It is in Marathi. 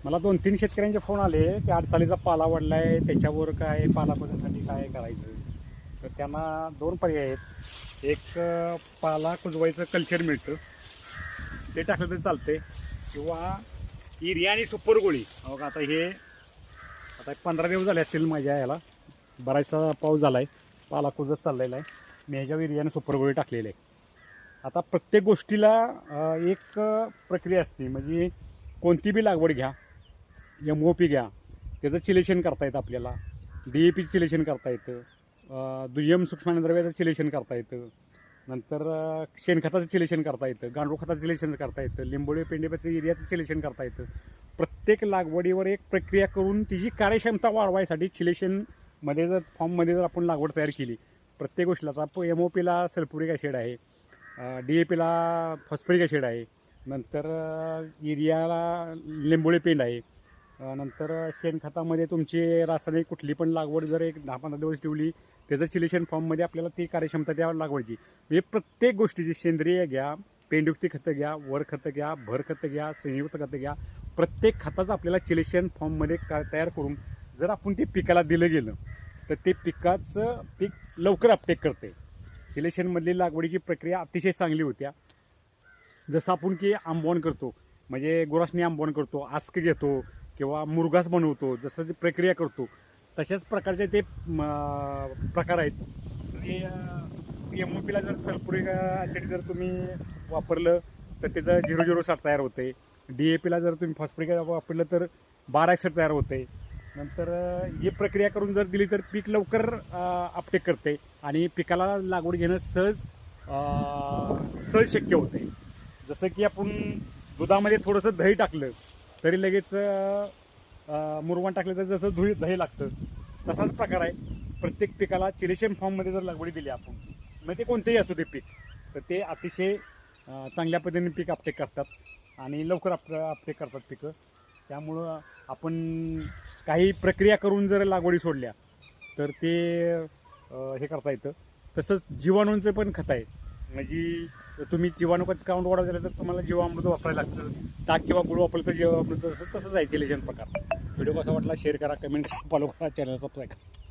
मला 2-3 शेतकऱ्यांचे फोन आले की अडचालीचा पाला वाढलाय, त्याच्यावर काय पाला बदलण्यासाठी काय करायचं. तर त्यांना 2 पर्याय आहेत. एक पाला कुजवायचं कल्चर मिळतं, ते टाकलं तरी चालते, किंवा युरिया आणि सुपर गोळी. बघा आता 15 दिवस झाले असतील माझ्या याला, बराचसा पाऊस झाला आहे, पाला कुजत चाललेला आहे. मी ह्याच्यावर युरिया आणि सुपर गोळी टाकलेली आहे. आता प्रत्येक गोष्टीला एक प्रक्रिया असते. म्हणजे कोणती बी लागवड घ्या, MOP घ्या, त्याचं चिलेशन करता येतं आपल्याला, DAP चिलेशन करता येतं, दुय्यम सूक्ष्मद्रव्याचं चिलेशन करता येतं, नंतर शेणखताचं चिलेशन करता येतं, गांडूळ खताचं चिलेशन करता येतं, लिंबोळी पेंडीपासून युरियाचं चिलेशन करता येतं. प्रत्येक लागवडीवर एक प्रक्रिया करून तिची कार्यक्षमता वाढवायसाठी चिलेशनमध्ये जर फॉर्ममध्ये जर आपण लागवड तयार केली, प्रत्येक गोष्टीला आता MOPला सल्फ्युरिक ॲसिड आहे, DAPला फॉस्फरिक ॲसिड आहे, नंतर युरियाला लिंबोळी पेंड आहे, नंतर शेणखतामध्ये तुमची रासायनिक कुठली पण लागवड जर एक 10-15 दिवस ठेवली, त्याचं चिलेशन फॉर्ममध्ये आपल्याला ती कार्यक्षमता द्यावं लागवायची. म्हणजे प्रत्येक गोष्टीची सेंद्रिय घ्या, पेंडयुक्ती खतं घ्या, वर खतं घ्या, भर खतं घ्या, संयुक्त खतं घ्या, प्रत्येक खताचं आपल्याला चिलेशन फॉर्ममध्ये तयार करून जर आपण ते पिकाला दिलं गेलं तर ते पिकाचं पीक लवकर अपटेक करते. चिलेशनमधली लागवडीची प्रक्रिया अतिशय चांगली होत्या. जसं आपण की आंबवण करतो, म्हणजे गुरासनी आंबवण करतो, आस्क घेतो किंवा मुरघास बनवतो, जसं जी प्रक्रिया करतो तशाच प्रकारचे ते प्रकार आहेत. MOPला जर सल्फ्युरिक ॲसिड जर तुम्ही वापरलं तर त्याचं 007 तयार होते. DAPला जर तुम्ही फॉस्फरिक वापरलं तर 1261 तयार होते. नंतर ही प्रक्रिया करून जर दिली तर पीक लवकर अपटेक करते आणि पिकाला लागवड घेणं सहज शक्य होते. जसं की आपण दुधामध्ये थोडंसं दही टाकलं तरी लगेच मुरवण टाकलं तर जसं दही लागतं, तसाच प्रकार आहे. प्रत्येक पिकाला चिलेशन फॉर्ममध्ये जर लागवडी दिली आपण, मग ते कोणतेही असू दे पीक, तर ते अतिशय चांगल्या पद्धतीने पीक अपटेक करतात आणि लवकर अपटेक करतात पिकं. त्यामुळं आपण काही प्रक्रिया करून जर लागवडी सोडल्या तर ते हे करता येतं. तसंच जीवाणूंचं पण खत आहे. म्हणजे तुम्ही जीवाणूचं काउंट वाढवायचं झालं तर तुम्हाला जीवामृत वापरायला लागतं. ताक किंवा गुळ वापरलं तर जीवामृत तसंच आहे चिलेशन प्रकार. व्हिडिओ कसा वाटला शेअर करा, कमेंट करा, फॉलो करा, चॅनल सबस्क्राईब करा.